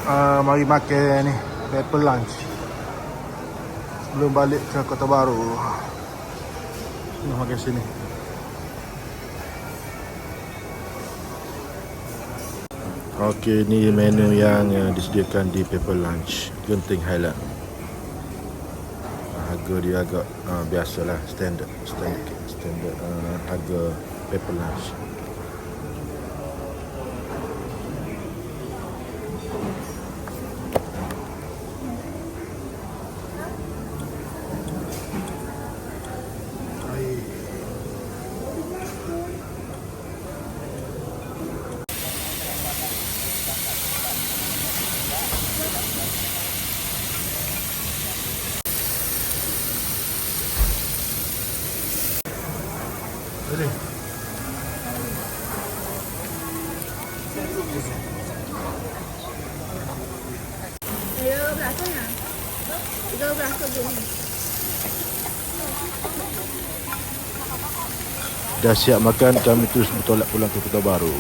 Mari makan ni pepper lunch sebelum balik ke Kota Baru. Nak makan sini. Okey, ni menu yang disediakan di pepper lunch Genting Highland. Harga dia agak biasalah, standard harga pepper lunch. Boleh. Ayo berapa ya? 13 ni. Dah siap makan, kami terus bertolak pulang ke Kota Baru.